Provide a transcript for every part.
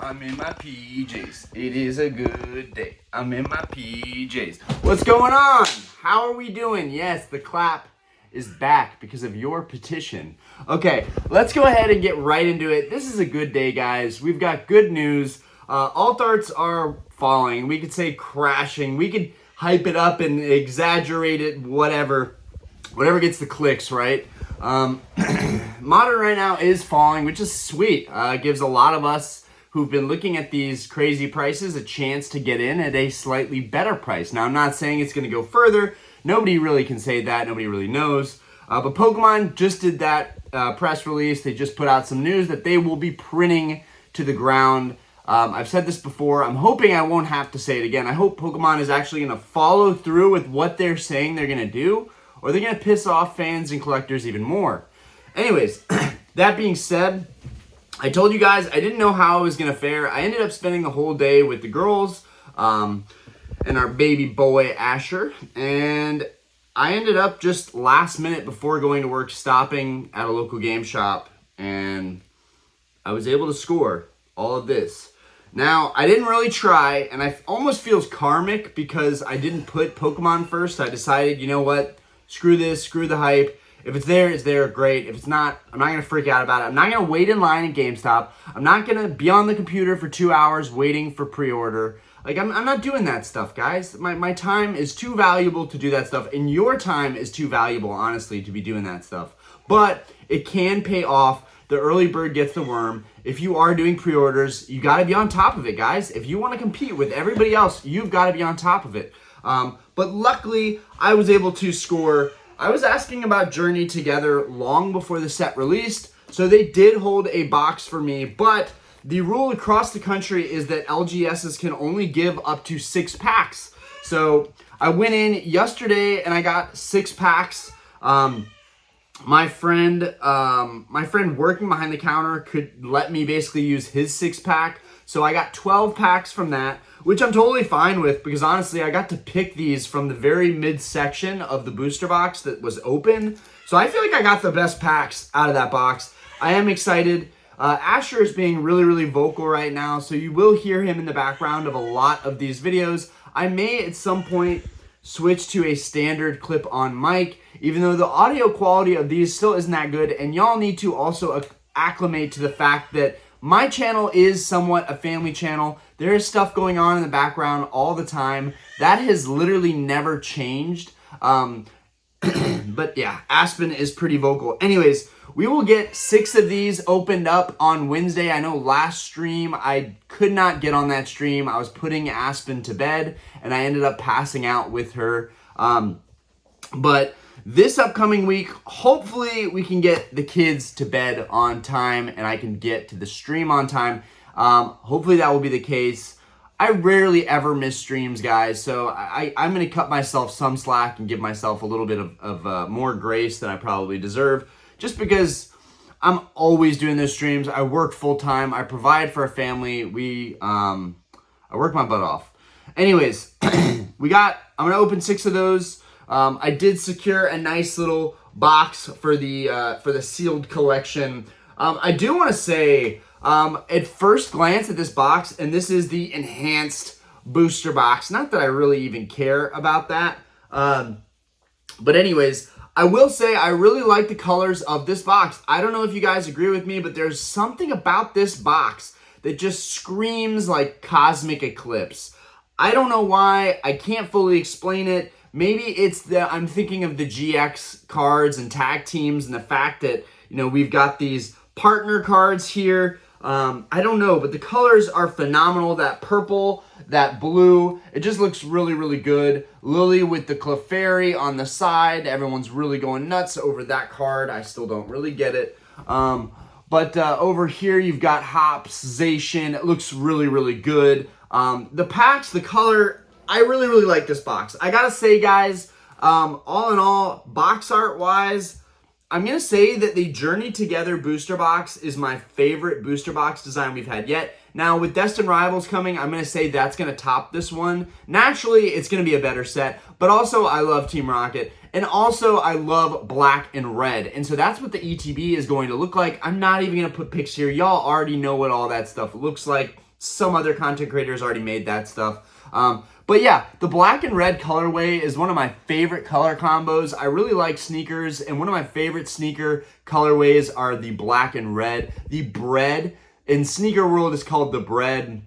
I'm in my PJs. It is a good day. I'm in my PJs. What's going on? How are we doing? Yes, the clap is back because of your petition. Okay, let's go ahead and get right into it. This is a good day, guys. We've got good news. Alt arts are falling. We could say crashing. We could hype it up and exaggerate it, whatever gets the clicks, right? Modern right now is falling, which is sweet. Gives a lot of us who've been looking at these crazy prices a chance to get in at a slightly better price. Now, I'm not saying it's going to go further. Nobody really can say that. Nobody really knows. But Pokemon just did that press release. They just put out some news that they will be printing to the ground. I've said this before. I'm hoping I won't have to say it again. I hope Pokemon is actually going to follow through with what they're saying they're going to do, or they're going to piss off fans and collectors even more. Anyways, that being said, I told you guys I didn't know how I was going to fare. I ended up spending the whole day with the girls and our baby boy, Asher. And I ended up just last minute before going to work stopping at a local game shop. And I was able to score all of this. Now, I didn't really try, and I almost feels karmic because I didn't put Pokemon first. I decided, you know what? Screw this, screw the hype. If it's there, it's there, great. If it's not, I'm not going to freak out about it. I'm not going to wait in line at GameStop. I'm not going to be on the computer for 2 hours waiting for pre-order. Like, I'm not doing that stuff, guys. My time is too valuable to do that stuff, and your time is too valuable, honestly, to be doing that stuff. But it can pay off. The early bird gets the worm. If you are doing pre-orders, you got to be on top of it, guys. If you want to compete with everybody else, you've got to be on top of it. But luckily, I was able to score. I was asking about Journey Together long before the set released, so they did hold a box for me, but the rule across the country is that LGSs can only give up to 6 packs. So I went in yesterday and I got 6 packs. My friend working behind the counter could let me basically use his 6-pack. So I got 12 packs from that, which I'm totally fine with because honestly, I got to pick these from the very midsection of the booster box that was open. So I feel like I got the best packs out of that box. I am excited. Asher is being really, really vocal right now, so you will hear him in the background of a lot of these videos. I may at some point switch to a standard clip-on mic, even though the audio quality of these still isn't that good, and y'all need to also acclimate to the fact that my channel is somewhat a family channel. There is stuff going on in the background all the time. That has literally never changed. But yeah, Aspen is pretty vocal. Anyways, we will get 6 of these opened up on Wednesday. I know last stream, I could not get on that stream. I was putting Aspen to bed, and I ended up passing out with her. But this upcoming week, hopefully we can get the kids to bed on time and I can get to the stream on time. Hopefully that will be the case. I rarely ever miss streams, guys, so I'm going to cut myself some slack and give myself a little bit of more grace than I probably deserve, just because I'm always doing those streams. I work full-time. I provide for a family. I work my butt off. Anyways, I'm going to open 6 of those. I did secure a nice little box for the sealed collection. I do want to say, at first glance at this box, and this is the enhanced booster box, not that I really even care about that. But anyways, I will say I really like the colors of this box. I don't know if you guys agree with me, but there's something about this box that just screams like Cosmic Eclipse. I don't know why. I can't fully explain it. Maybe it's I'm thinking of the GX cards and tag teams and the fact that, you know, we've got these partner cards here. I don't know, but the colors are phenomenal. That purple, that blue, it just looks really, really good. Lily with the Clefairy on the side. Everyone's really going nuts over that card. I still don't really get it. But over here, you've got Hops, Zacian. It looks really, really good. The packs, the color, I really, really like this box. I gotta say, guys, all in all, box art wise, I'm going to say that the Journey Together booster box is my favorite booster box design we've had yet. Now, with Destined Rivals coming, I'm going to say that's going to top this one. Naturally, it's going to be a better set, but also I love Team Rocket. And also, I love black and red. And so that's what the ETB is going to look like. I'm not even going to put pics here. Y'all already know what all that stuff looks like. Some other content creators already made that stuff. But yeah, the black and red colorway is one of my favorite color combos. I really like sneakers, and one of my favorite sneaker colorways are the black and red. The bread in sneaker world is called the bread.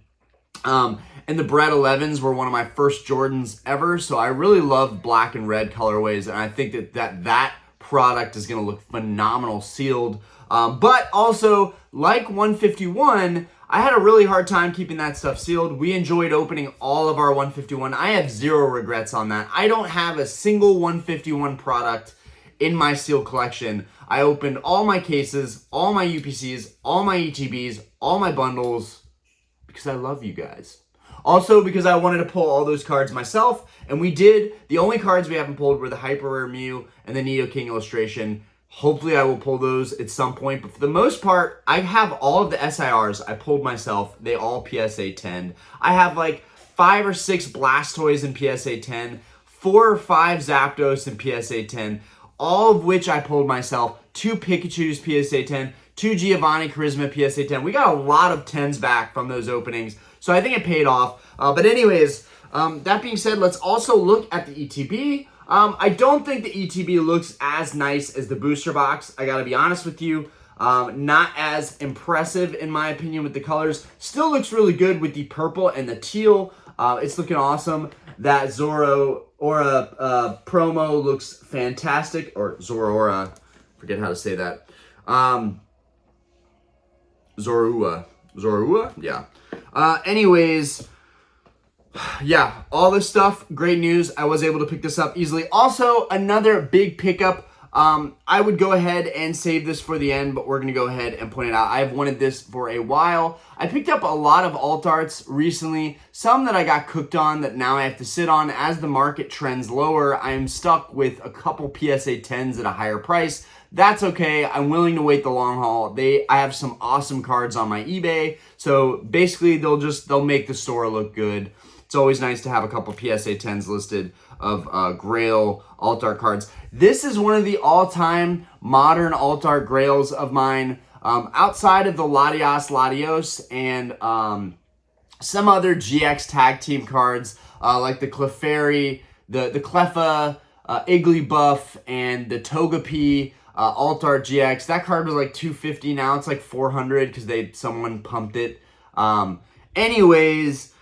And the Bread 11s were one of my first Jordans ever, so I really love black and red colorways, and I think that product is going to look phenomenal sealed. But also, like 151, I had a really hard time keeping that stuff sealed. We enjoyed opening all of our 151. I have zero regrets on that. I don't have a single 151 product in my sealed collection. I opened all my cases, all my UPCs, all my ETBs, all my bundles, because I love you guys. Also, because I wanted to pull all those cards myself, and we did. The only cards we haven't pulled were the Hyper Rare Mew and the Nidoking illustration. Hopefully, I will pull those at some point, but for the most part, I have all of the SIRs I pulled myself. They all PSA 10. I have like 5 or 6 Blastoise in PSA 10, 4 or 5 Zapdos in PSA 10, all of which I pulled myself, 2 Pikachus PSA 10, 2 Giovanni Charisma PSA 10. We got a lot of 10s back from those openings, so I think it paid off. But anyways, that being said, let's also look at the ETB. I don't think the ETB looks as nice as the booster box. I gotta be honest with you. Not as impressive in my opinion with the colors. Still looks really good with the purple and the teal. It's looking awesome. That Zoro Aura promo looks fantastic. Or Zoro Aura, forget how to say that. Zorua, yeah. Anyways, yeah, all this stuff, great news. I was able to pick this up easily. Also, another big pickup. I would go ahead and save this for the end, but we're going to go ahead and point it out. I've wanted this for a while. I picked up a lot of alt arts recently, some that I got cooked on that now I have to sit on. As the market trends lower, I'm stuck with a couple PSA 10s at a higher price. That's okay. I'm willing to wait the long haul. I have some awesome cards on my eBay. So basically they'll make the store look good. It's always nice to have a couple PSA 10s listed of Grail alt art cards. This is one of the all-time modern alt art grails of mine. Outside of the Latios and some other GX tag team cards like the Clefairy, the Cleffa, Igglybuff, and the Togepi. Alt Art GX, that card was like $250. Now it's like $400 because someone pumped it. Anyways,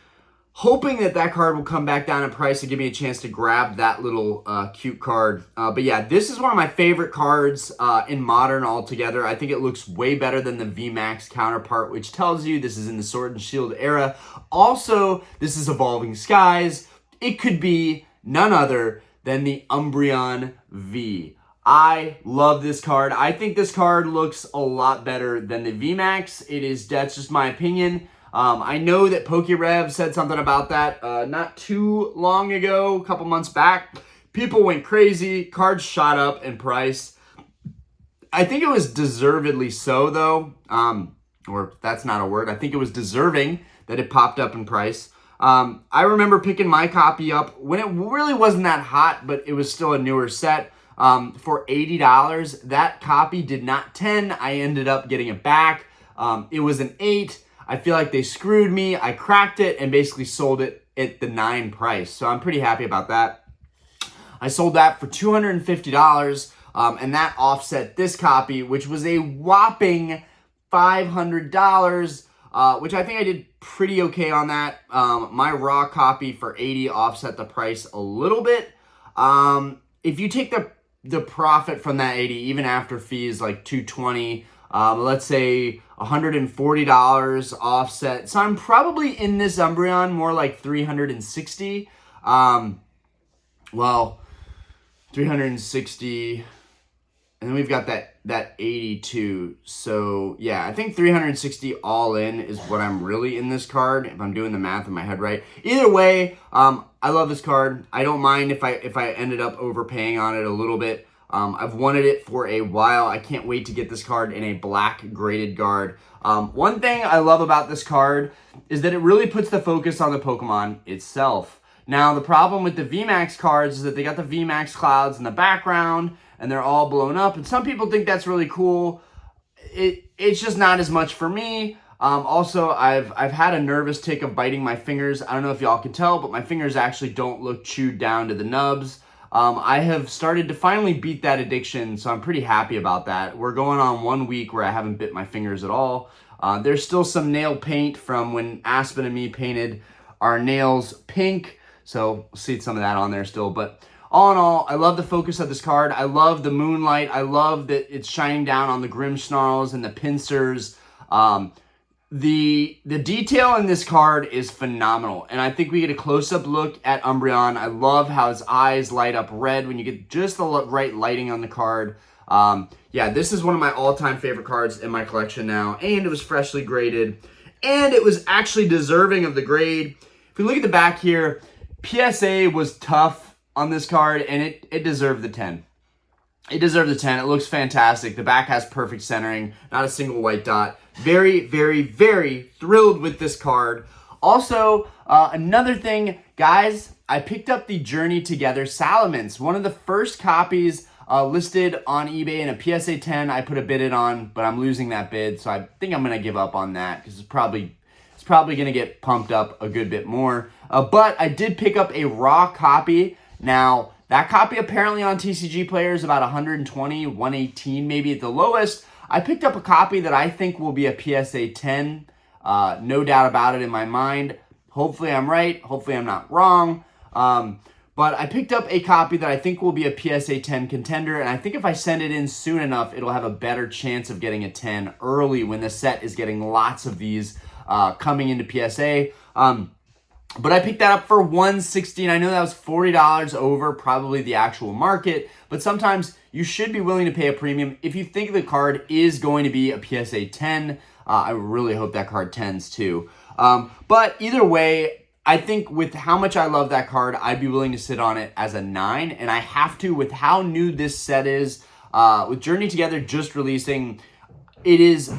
hoping that card will come back down in price to give me a chance to grab that little cute card. But yeah, this is one of my favorite cards in Modern altogether. I think it looks way better than the VMAX counterpart, which tells you this is in the Sword and Shield era. Also, this is Evolving Skies. It could be none other than the Umbreon V. I love this card. I think this card looks a lot better than the VMAX. That's just my opinion. I know that PokeRev said something about that not too long ago, a couple months back. People went crazy. Cards shot up in price. I think it was deservedly so, though. Or that's not a word. I think it was deserving that it popped up in price. I remember picking my copy up when it really wasn't that hot, but it was still a newer set. For $80. That copy did not 10. I ended up getting it back. It was an 8. I feel like they screwed me. I cracked it and basically sold it at the 9 price. So I'm pretty happy about that. I sold that for $250, and that offset this copy, which was a whopping $500, which I think I did pretty okay on that. My raw copy for $80 offset the price a little bit. If you take the profit from that $80, even after fees, like $220, let's say $140 offset. So I'm probably in this Umbreon more like $360. Well, $360, and then we've got that 82. So yeah, I think $360 all in is what I'm really in this card, if I'm doing the math in my head right. Either way, I love this card. I don't mind if I ended up overpaying on it a little bit. I've wanted it for a while. I can't wait to get this card in a black graded guard. One thing I love about this card is that it really puts the focus on the Pokemon itself. Now, the problem with the VMAX cards is that they got the VMAX clouds in the background, and they're all blown up, and some people think that's really cool. It's just not as much for me. Also, I've had a nervous tick of biting my fingers. I don't know if y'all can tell, but my fingers actually don't look chewed down to the nubs. I have started to finally beat that addiction, so I'm pretty happy about that. We're going on 1 week where I haven't bit my fingers at all. There's still some nail paint from when Aspen and me painted our nails pink, so we'll see some of that on there still. But all in all, I love the focus of this card. I love the moonlight. I love that it's shining down on the Grimmsnarls and the pincers. The detail in this card is phenomenal, and I think we get a close-up look at Umbreon. I love how his eyes light up red when you get just the right lighting on the card. Yeah, this is one of my all-time favorite cards in my collection now, and it was freshly graded, and it was actually deserving of the grade. If we look at the back here, PSA was tough on this card, and it deserved the 10. It deserved the 10. It looks fantastic. The back has perfect centering, not a single white dot. Very, very, very thrilled with this card. Also, another thing, guys, I picked up the Journey Together Salamence, one of the first copies listed on eBay in a PSA 10. I put a bid in on, but I'm losing that bid, so I think I'm going to give up on that because it's probably going to get pumped up a good bit more. But I did pick up a raw copy. Now, that copy apparently on TCG Player is about 120, 118 maybe at the lowest. I picked up a copy that I think will be a PSA 10. No doubt about it in my mind. Hopefully I'm right. Hopefully I'm not wrong. But I picked up a copy that I think will be a PSA 10 contender. And I think if I send it in soon enough, it'll have a better chance of getting a 10 early when the set is getting lots of these coming into PSA. But I picked that up for $160, and I know that was $40 over probably the actual market, but sometimes you should be willing to pay a premium if you think the card is going to be a PSA 10. I really hope that card 10s too. But either way, I think with how much I love that card, I'd be willing to sit on it as a 9, and I have to with how new this set is. With Journey Together just releasing, it is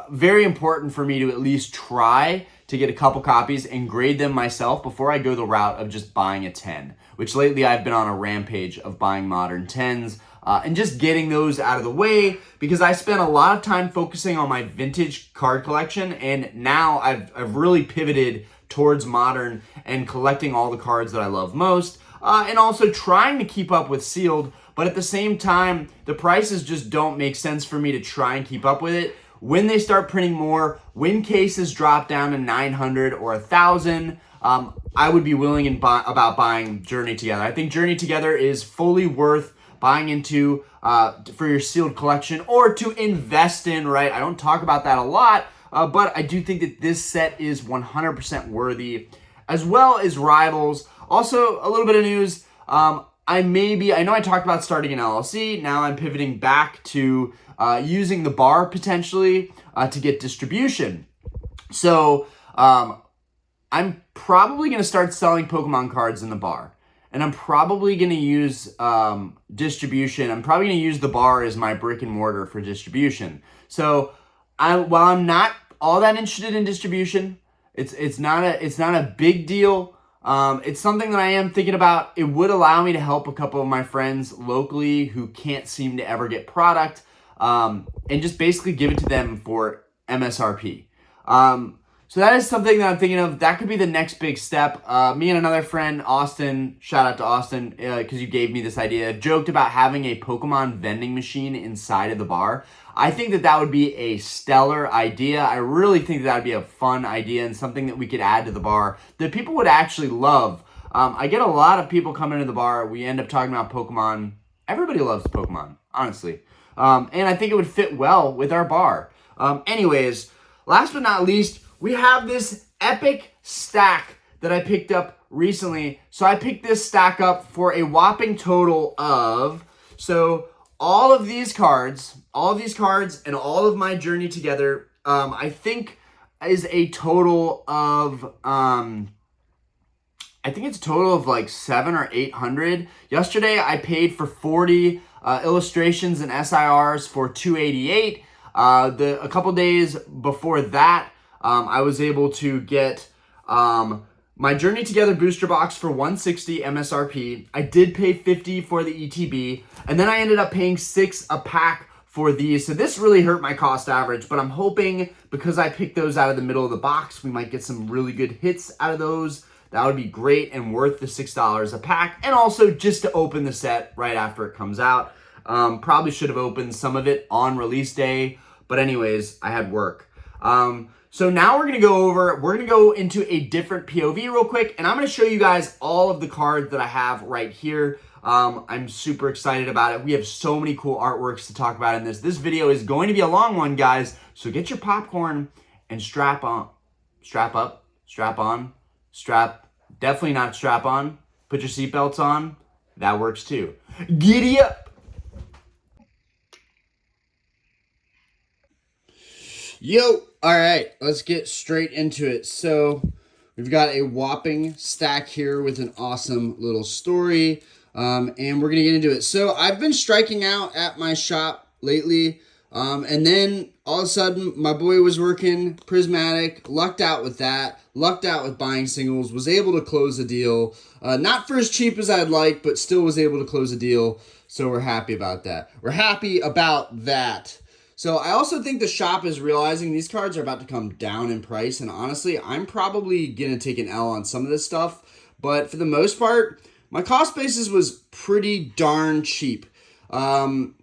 very important for me to at least try to get a couple copies and grade them myself before I go the route of just buying a 10, which lately I've been on a rampage of buying modern 10s and just getting those out of the way because I spent a lot of time focusing on my vintage card collection, and now I've really pivoted towards modern and collecting all the cards that I love most, and also trying to keep up with sealed, but at the same time, the prices just don't make sense for me to try and keep up with it. When they start printing more, when cases drop down to 900 or 1,000, I would be willing about buying Journey Together. I think Journey Together is fully worth buying into for your sealed collection or to invest in, right? I don't talk about that a lot, but I do think that this set is 100% worthy, as well as Rivals. Also, a little bit of news. I know I talked about starting an LLC. Now I'm pivoting back to using the bar potentially to get distribution. So I'm probably going to start selling Pokemon cards in the bar. And I'm probably going to use distribution. I'm probably going to use the bar as my brick and mortar for distribution. So while I'm not all that interested in distribution, it's not a big deal. It's something that I am thinking about. It would allow me to help a couple of my friends locally who can't seem to ever get product, and just basically give it to them for MSRP. So that is something that I'm thinking of. That could be the next big step. Me and another friend, Austin, shout out to Austin, because you gave me this idea, joked about having a Pokemon vending machine inside of the bar. I think that would be a stellar idea. I really think that would be a fun idea and something that we could add to the bar that people would actually love. I get a lot of people coming into the bar. We end up talking about Pokemon. Everybody loves Pokemon, honestly. And I think it would fit well with our bar. Anyways, last but not least, we have this epic stack that I picked up recently. So I picked this stack up for a whopping total of, so all of these cards and all of my Journey Together, I think is a total of, I think it's a total of like 700 or 800. Yesterday I paid for 40 illustrations and SIRs for $288. A couple days before that, I was able to get My Journey Together booster box for $160 MSRP. I did pay $50 for the ETB, and then I ended up paying $6 a pack for these. So this really hurt my cost average, but I'm hoping because I picked those out of the middle of the box, we might get some really good hits out of those. That would be great and worth the $6 a pack. And also just to open the set right after it comes out. Probably should have opened some of it on release day, but anyways, I had work. So now we're gonna go into a different POV real quick, and I'm gonna show you guys all of the cards that I have right here. I'm super excited about it. We have so many cool artworks to talk about in this. This video is going to be a long one, guys, so get your popcorn and strap up, strap on, definitely not strap on. Put your seatbelts on. That works too. Giddy up. Yo, all right, let's get straight into it. So we've got a whopping stack here with an awesome little story, and we're gonna get into it. So I've been striking out at my shop lately, and then all of a sudden my boy was working Prismatic, lucked out with that, lucked out with buying singles, was able to close a deal, not for as cheap as I'd like, but still was able to close a deal. So we're happy about that. So I also think the shop is realizing these cards are about to come down in price, and honestly, I'm probably going to take an L on some of this stuff, but for the most part, my cost basis was pretty darn cheap. I'm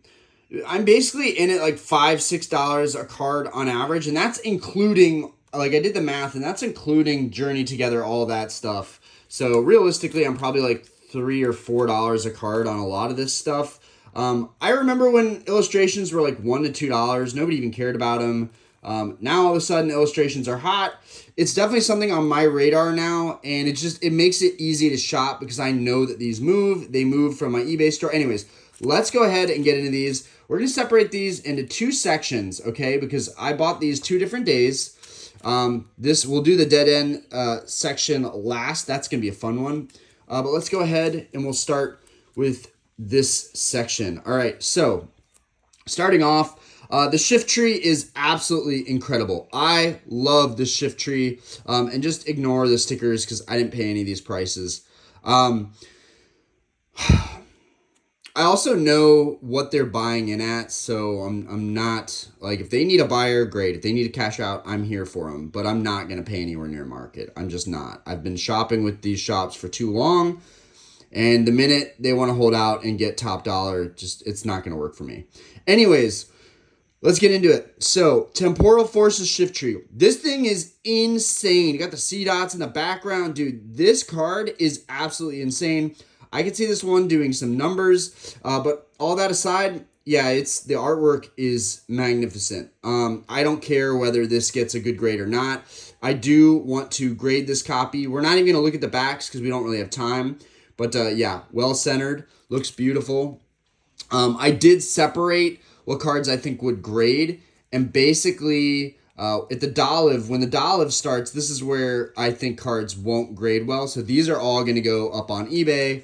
basically in it like $5, $6 a card on average, and that's including, like I did the math, and that's including Journey Together, all that stuff. So realistically, I'm probably like $3 or $4 a card on a lot of this stuff. I remember when illustrations were like $1 to $2. Nobody even cared about them. Now all of a sudden illustrations are hot. It's definitely something on my radar now, and it makes it easy to shop because I know that these move. They move from my eBay store. Anyways, let's go ahead and get into these. We're going to separate these into two sections, okay? Because I bought these 2 different days. We'll do the dead end section last. That's going to be a fun one. But let's go ahead and we'll start with this section. All right, so starting off, the shift tree is absolutely incredible. I love the shift tree, and just ignore the stickers because I didn't pay any of these prices. I also know what they're buying in at, so I'm not, like, if they need a buyer, great. If they need to cash out, I'm here for them, but I'm not going to pay anywhere near market. I'm just not. I've been shopping with these shops for too long, and the minute they want to hold out and get top dollar, it's not going to work for me. Anyways, let's get into it. So, Temporal Forces Shift Tree. This thing is insane. You got the C dots in the background. Dude, this card is absolutely insane. I could see this one doing some numbers, but all that aside, yeah, the artwork is magnificent. I don't care whether this gets a good grade or not. I do want to grade this copy. We're not even going to look at the backs because we don't really have time. But yeah, well-centered, looks beautiful. I did separate what cards I think would grade, and basically at the Dolive, when the Dolive starts, this is where I think cards won't grade well. So these are all going to go up on eBay.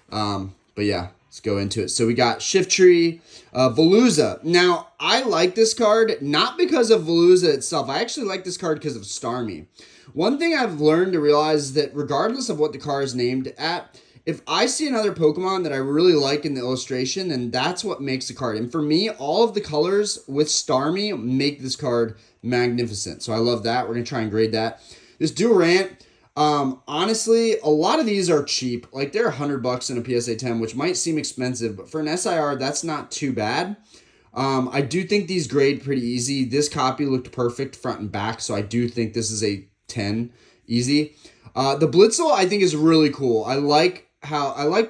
But yeah, let's go into it. So we got Shift Tree, Veluza. Now, I like this card, not because of Veluza itself. I actually like this card because of Starmie. One thing I've learned to realize is that regardless of what the card is named at, if I see another Pokemon that I really like in the illustration, then that's what makes the card. And for me, all of the colors with Starmie make this card magnificent. So I love that. We're going to try and grade that. This Durant, honestly, a lot of these are cheap. Like, they're $100 in a PSA 10, which might seem expensive, but for an SIR, that's not too bad. I do think these grade pretty easy. This copy looked perfect front and back, so I do think this is a 10 easy. The Blitzel, I think, is really cool. I like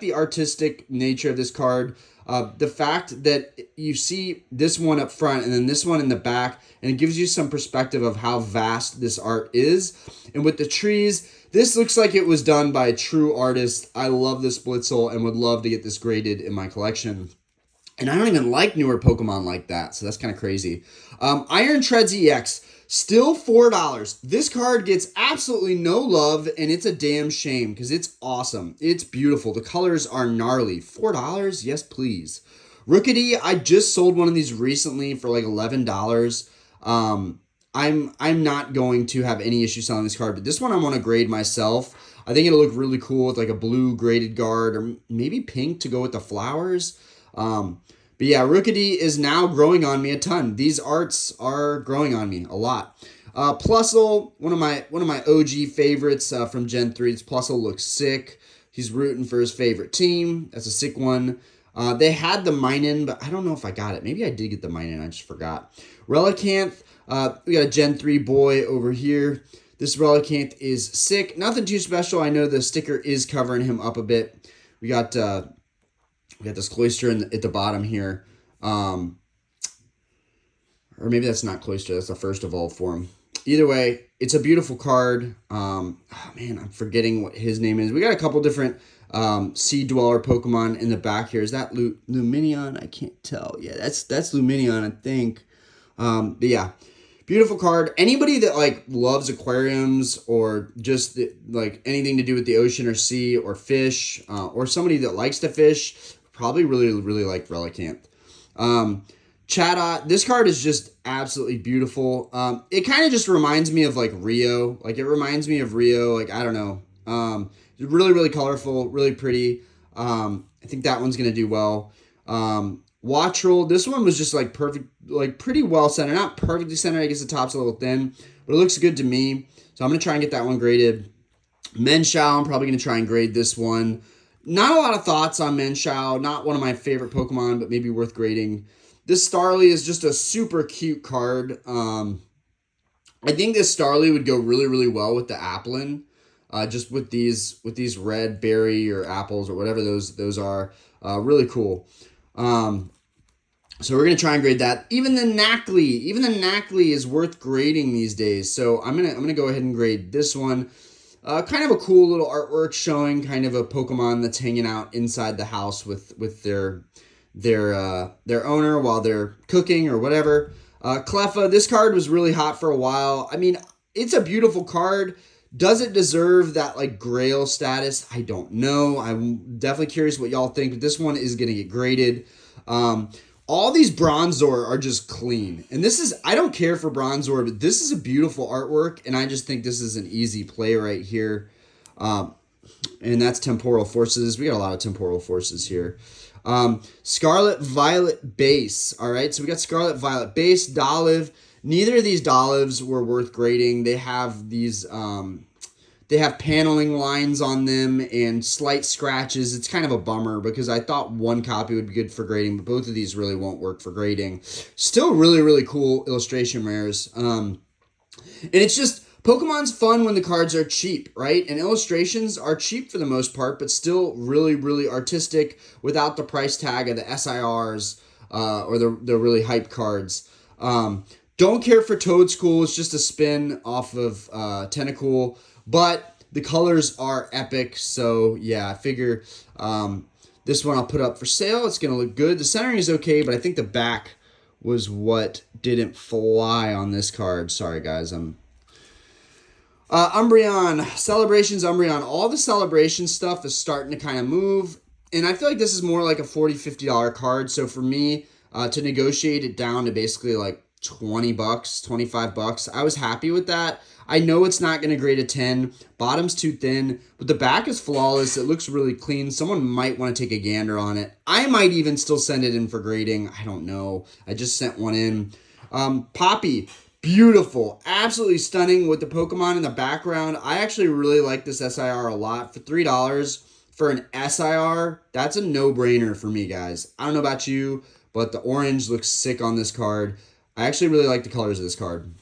the artistic nature of this card. The fact that you see this one up front and then this one in the back, and it gives you some perspective of how vast this art is. And with the trees, this looks like it was done by a true artist. I love this Blitzel and would love to get this graded in my collection. And I don't even like newer Pokemon like that, so that's kind of crazy. Iron Treads EX. Still $4. This card gets absolutely no love, and it's a damn shame because it's awesome. It's beautiful. The colors are gnarly. $4? Yes, please. Rookity, I just sold one of these recently for like $11. I'm not going to have any issue selling this card, but this one I want to grade myself. I think it'll look really cool with like a blue graded guard or maybe pink to go with the flowers. But yeah, Rookity is now growing on me a ton. These arts are growing on me a lot. Plusle, one of my OG favorites from Gen 3. This Plusle looks sick. He's rooting for his favorite team. That's a sick one. They had the Minin, but I don't know if I got it. Maybe I did get the Minin. I just forgot. Relicanth. We got a Gen 3 boy over here. This Relicanth is sick. Nothing too special. I know the sticker is covering him up a bit. We got this Cloyster at the bottom here. Or maybe that's not Cloyster. That's the first evolve for him. Either way, it's a beautiful card. Oh man, I'm forgetting what his name is. We got a couple different Sea Dweller Pokemon in the back here. Is that Luminion? I can't tell. Yeah, that's Luminion, I think. But yeah, beautiful card. Anybody that like loves aquariums or just like anything to do with the ocean or sea or fish, or somebody that likes to fish, probably really like Relicanth. Chatot, this card is just absolutely beautiful. It kind of just reminds me of like Rio. Like it reminds me of Rio. Like I don't know. Really colorful, really pretty. I think that one's gonna do well. Wattrel, this one was just like perfect, like pretty well centered. Not perfectly centered. I guess the top's a little thin, but it looks good to me. So I'm gonna try and get that one graded. Menshao, I'm probably gonna try and grade this one. Not a lot of thoughts on Menshao. Not one of my favorite Pokemon, but maybe worth grading. This Starly is just a super cute card. I think this Starly would go really well with the Applin. Just with these red berry or apples or whatever those are. Really cool. So we're going to try and grade that. Even the Knackley is worth grading these days. So I'm going to go ahead and grade this one. Kind of a cool little artwork showing kind of a Pokemon that's hanging out inside the house with their owner while they're cooking or whatever. Cleffa, this card was really hot for a while. I mean, it's a beautiful card. Does it deserve that like Grail status? I don't know. I'm definitely curious what y'all think. But this one is going to get graded. All these Bronzor are just clean. And this is, I don't care for Bronzor, but this is a beautiful artwork. And I just think this is an easy play right here. And that's Temporal Forces. We got a lot of Temporal Forces here. Scarlet Violet base. All right, so we got Scarlet Violet base, Dolive. Neither of these Dolivs were worth grading. They have these, they have paneling lines on them and slight scratches. It's kind of a bummer because I thought one copy would be good for grading, but both of these really won't work for grading. Still really cool illustration rares. And it's just, Pokemon's fun when the cards are cheap, right? And illustrations are cheap for the most part, but still really artistic without the price tag of the SIRs or the really hype cards. Don't care for Toedscool. It's just a spin off of Tentacool, but the colors are epic. So yeah, I figure this one I'll put up for sale. It's going to look good. The centering is okay, but I think the back was what didn't fly on this card. Sorry, guys. Umbreon, Celebrations Umbreon. All the celebration stuff is starting to kind of move. And I feel like this is more like a $40, $50 card. So for me to negotiate it down to basically like $20, $25, I was happy with that. I know it's not going to grade a 10. Bottom's too thin, but the back is flawless. It looks really clean. Someone might want to take a gander on it. I might even still send it in for grading. I don't know. I just sent one in. Poppy. Beautiful. Absolutely stunning with the Pokemon in the background. I actually really like this SIR a lot. For $3 for an SIR, that's a no-brainer for me, guys. I don't know about you, but the orange looks sick on this card. I actually really like the colors of this card.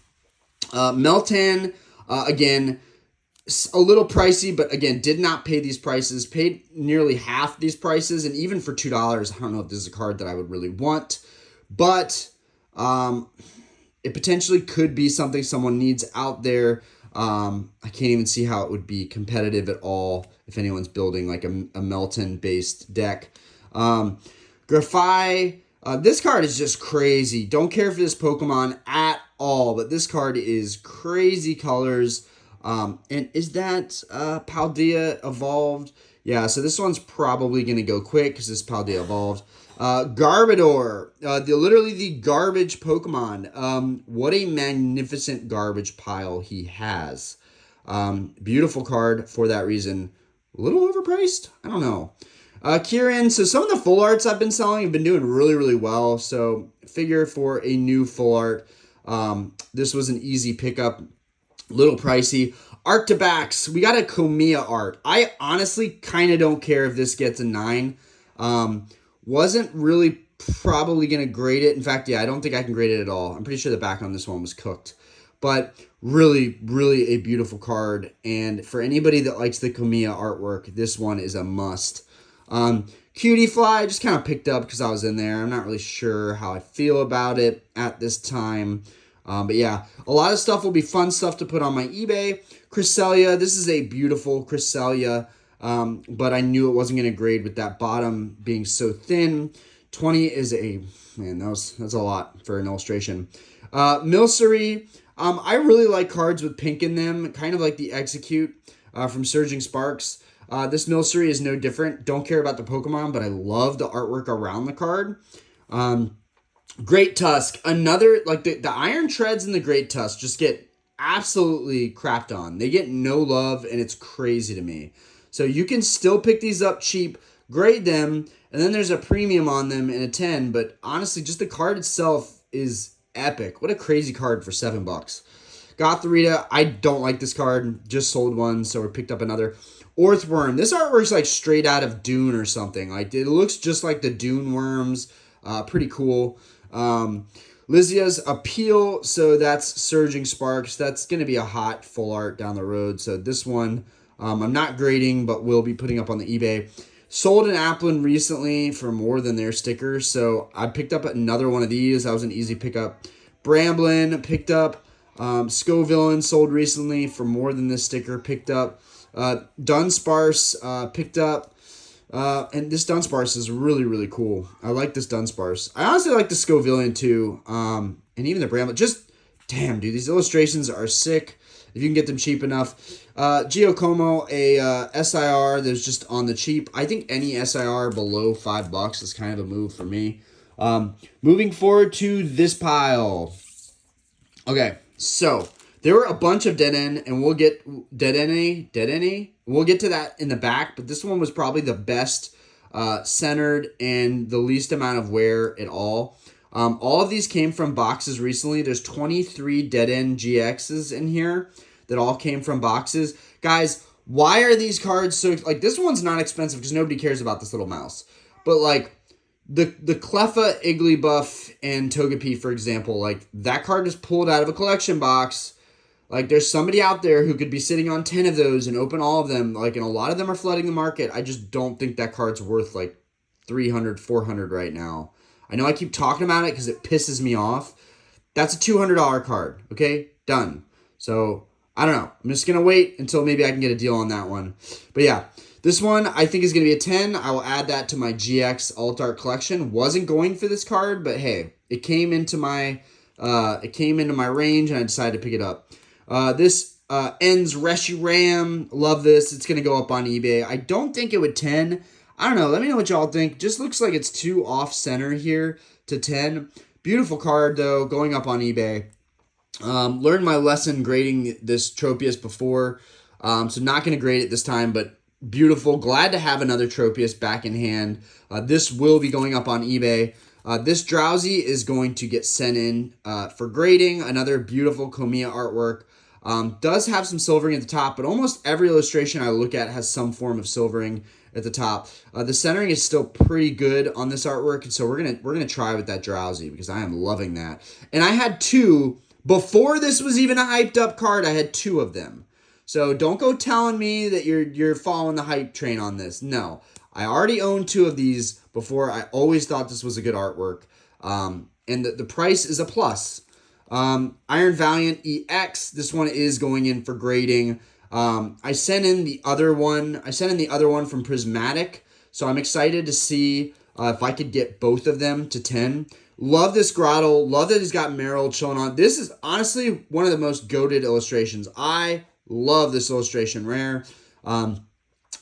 Meltan, again, a little pricey, but again, did not pay these prices. Paid nearly half these prices, and even for $2, I don't know if this is a card that I would really want. But it potentially could be something someone needs out there. I can't even see how it would be competitive at all if anyone's building like a Melton-based deck. Grafai, this card is just crazy. Don't care for this Pokemon at all, but this card is crazy colors. And is that Paldea evolved? Yeah, so this one's probably going to go quick because this probably evolved. Garbodor, literally the garbage Pokemon. What a magnificent garbage pile he has. Beautiful card for that reason. A little overpriced? I don't know. Kieran, so some of the full arts I've been selling have been doing really, really well. So figure for a new full art. This was an easy pickup. Little pricey. Arctobacks, we got a Komiya art. I honestly kind of don't care if this gets a 9. Wasn't really probably going to grade it. In fact, yeah, I don't think I can grade it at all. I'm pretty sure the back on this one was cooked. But really, really a beautiful card. And for anybody that likes the Komiya artwork, this one is a must. Cutie Fly, just kind of picked up because I was in there. I'm not really sure how I feel about it at this time. But yeah, a lot of stuff will be fun stuff to put on my eBay. Cresselia, this is a beautiful Cresselia, but I knew it wasn't going to grade with that bottom being so thin. 20 is a, man, that's a lot for an illustration. Milcery, I really like cards with pink in them, kind of like the Execute from Surging Sparks. This Milcery is no different. Don't care about the Pokemon, but I love the artwork around the card. Great Tusk, another, like the Iron Treads and the Great Tusk just get absolutely crapped on. They get no love, and it's crazy to me. So you can still pick these up cheap, grade them, and then there's a premium on them in a 10, but honestly, just the card itself is epic. What a crazy card for $7. Gothorita, I don't like this card, just sold one, so we picked up another. Orthworm, this artwork's like straight out of Dune or something. Like, it looks just like the Dune worms. Pretty cool. Lizia's Appeal, so that's Surging Sparks. That's going to be a hot full art down the road. So this one, I'm not grading, but will be putting up on the eBay. Sold an Applin recently for more than their stickers, so I picked up another one of these. That was an easy pickup. Bramblin picked up. Scovillain sold recently for more than this sticker. Picked up. Dunsparce picked up. And this Dunsparce is really, really cool. I like this Dunsparce. I honestly like the Scovillain too. And even the Bramble. Just, damn, dude, these illustrations are sick. If you can get them cheap enough. Giacomo, a SIR that's just on the cheap. I think any SIR below $5 is kind of a move for me. Moving forward to this pile. Okay, so there were a bunch of dead end, and we'll get dead end. We'll get to that in the back, but this one was probably the best centered and the least amount of wear at all. All of these came from boxes recently. There's 23 dead end GXs in here that all came from boxes. Guys, why are these cards so, like, this one's not expensive because nobody cares about this little mouse. But like the Cleffa, Igglybuff, and Togepi, for example, like that card is pulled out of a collection box. Like, there's somebody out there who could be sitting on 10 of those and open all of them. Like, and a lot of them are flooding the market. I just don't think that card's worth, like, $300, $400 right now. I know I keep talking about it because it pisses me off. That's a $200 card, okay? Done. So, I don't know. I'm just going to wait until maybe I can get a deal on that one. But, yeah, this one I think is going to be a 10. I will add that to my GX Alt Art collection. Wasn't going for this card, but, hey, it came into my range, and I decided to pick it up. This Ends Reshiram. Love this. It's going to go up on eBay. I don't think it would 10. I don't know. Let me know what y'all think. Just looks like it's too off-center here to 10. Beautiful card, though, going up on eBay. Learned my lesson grading this Tropius before, so not going to grade it this time, but beautiful. Glad to have another Tropius back in hand. This will be going up on eBay. This Drowsy is going to get sent in for grading. Another beautiful Komiya artwork. Does have some silvering at the top, but almost every illustration I look at has some form of silvering at the top. The centering is still pretty good on this artwork, and so we're gonna try with that Drowsy because I am loving that. And I had two before this was even a hyped up card. I had two of them, so don't go telling me that you're following the hype train on this. No, I already owned two of these before. I always thought this was a good artwork, and the price is a plus. Iron Valiant EX. This one is going in for grading. I sent in the other one. From Prismatic, so I'm excited to see if I could get both of them to 10. Love this Grottle. Love that he's got Meryl showing on. This is honestly one of the most goated illustrations. I love this illustration rare.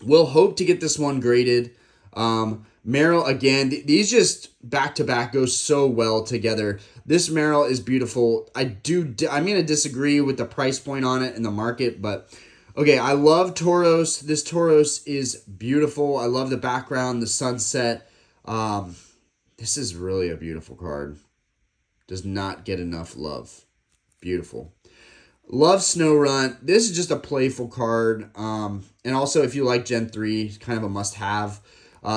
We'll hope to get this one graded. Meryl, again, these just back-to-back go so well together. This Meryl is beautiful. I'm going to disagree with the price point on it in the market, but okay, I love Tauros. This Tauros is beautiful. I love the background, the sunset. This is really a beautiful card. Does not get enough love. Beautiful. Love Snowrun. This is just a playful card. And also, if you like Gen 3, it's kind of a must-have.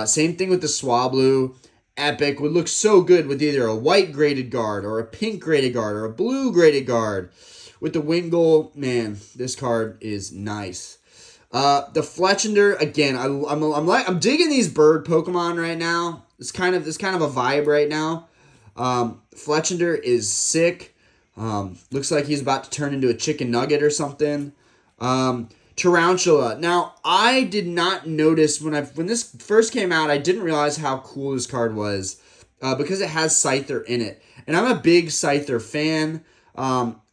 Same thing with the Swablu. Epic. Would look so good with either a white graded guard or a pink graded guard or a blue graded guard. With the Wingull, man, this card is nice. The Fletchender, again, I'm digging these bird Pokemon right now. It's kind of a vibe right now. Fletchender is sick. Looks like he's about to turn into a chicken nugget or something. Tarantula. Now, I did not notice when this first came out, I didn't realize how cool this card was because it has Scyther in it. And I'm a big Scyther fan.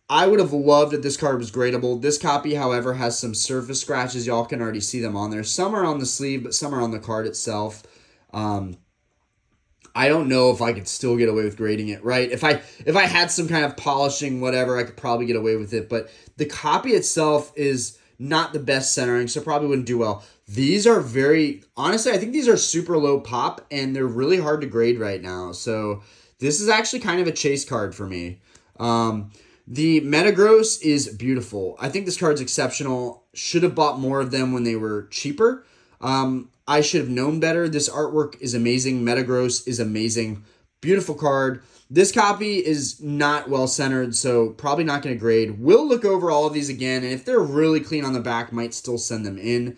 I would have loved if this card was gradable. This copy, however, has some surface scratches. Y'all can already see them on there. Some are on the sleeve, but some are on the card itself. I don't know if I could still get away with grading it, right? If I had some kind of polishing, whatever, I could probably get away with it. But the copy itself is not the best centering, so probably wouldn't do well. These are honestly, I think these are super low pop, and they're really hard to grade right now. So this is actually kind of a chase card for me. The Metagross is beautiful. I think this card's exceptional. Should have bought more of them when they were cheaper. I should have known better. This artwork is amazing. Metagross is amazing. Beautiful card. This copy is not well centered, so probably not going to grade. We'll look over all of these again, and if they're really clean on the back, might still send them in.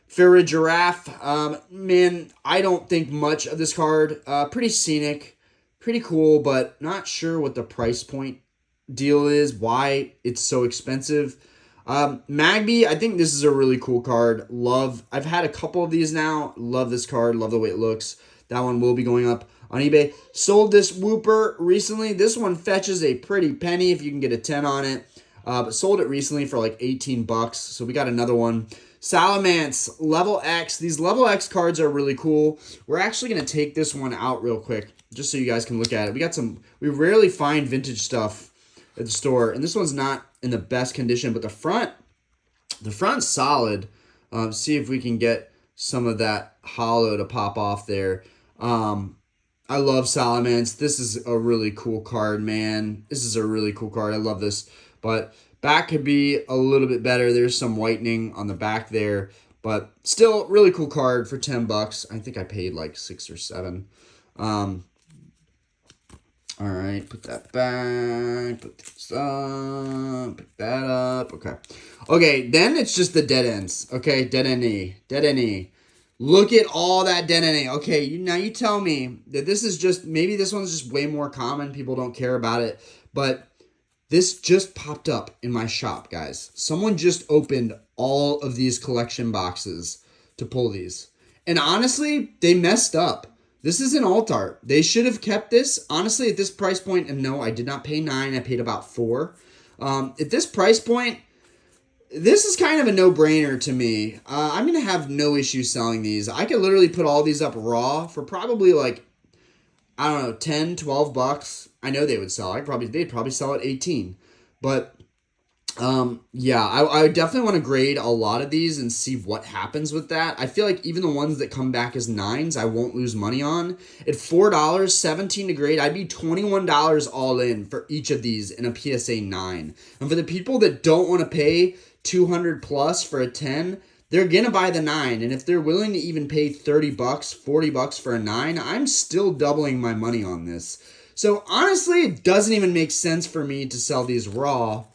Farigiraf, man, I don't think much of this card. Pretty scenic, pretty cool, but not sure what the price point deal is, why it's so expensive. Magby, I think this is a really cool card. I've had a couple of these now. Love this card. Love the way it looks. That one will be going up on eBay. Sold this Wooper recently. This one fetches a pretty penny if you can get a 10 on it. But sold it recently for like 18 bucks. So we got another one. Salamence, Level X. These Level X cards are really cool. We're actually going to take this one out real quick just so you guys can look at it. We rarely find vintage stuff at the store, and this one's not in the best condition, but the front's solid. See if we can get some of that hollow to pop off there. I love Salamence. This is a really cool card, man. This is a really cool card. I love this, but back could be a little bit better. There's some whitening on the back there, but still really cool card for 10 bucks. I think I paid like 6 or 7. All right, put that back, put this up, pick that up, okay. Okay, then it's just the dead ends, okay, dead end E. Look at all that dead end E. Okay, now you tell me that this is just, maybe this one's just way more common, people don't care about it, but this just popped up in my shop, guys. Someone just opened all of these collection boxes to pull these, and honestly, they messed up. This is an alt art. They should have kept this. Honestly, at this price point, and no, I did not pay 9. I paid about 4. At this price point, this is kind of a no-brainer to me. I'm going to have no issue selling these. I could literally put all these up raw for probably like, I don't know, 10, 12 bucks. I know they would sell. They'd probably sell at 18. But yeah, I definitely want to grade a lot of these and see what happens with that. I feel like even the ones that come back as 9s, I won't lose money on. At $4, 17 to grade, I'd be $21 all in for each of these in a PSA 9. And for the people that don't want to pay 200 plus for a 10, they're going to buy the 9. And if they're willing to even pay 30 bucks, 40 bucks for a 9, I'm still doubling my money on this. So honestly, it doesn't even make sense for me to sell these raw.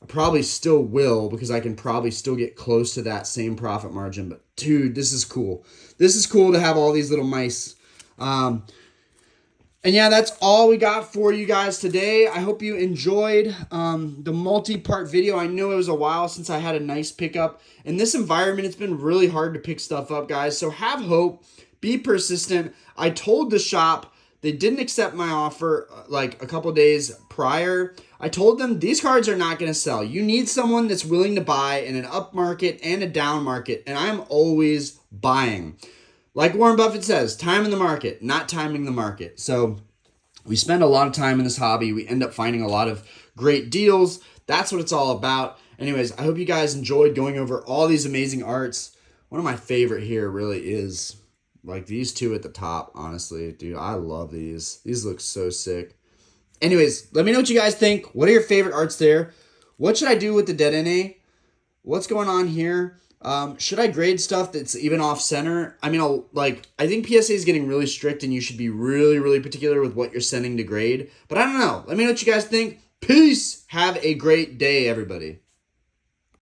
I probably still will because I can probably still get close to that same profit margin. But dude, this is cool. This is cool to have all these little mice. And yeah, that's all we got for you guys today. I hope you enjoyed the multi-part video. I know it was a while since I had a nice pickup. In this environment, it's been really hard to pick stuff up, guys. So have hope. Be persistent. I told the shop They didn't accept my offer like a couple days prior. I told them these cards are not going to sell. You need someone that's willing to buy in an up market and a down market, and I'm always buying. Like Warren Buffett says, time in the market, not timing the market. So we spend a lot of time in this hobby. We end up finding a lot of great deals. That's what it's all about. Anyways, I hope you guys enjoyed going over all these amazing arts. One of my favorite here really is like these two at the top, honestly. Dude, I love these. These look so sick. Anyways, let me know what you guys think. What are your favorite arts there? What should I do with the Dead NA? What's going on here? Should I grade stuff that's even off center? I mean, I think PSA is getting really strict and you should be really, really particular with what you're sending to grade. But I don't know. Let me know what you guys think. Peace. Have a great day, everybody.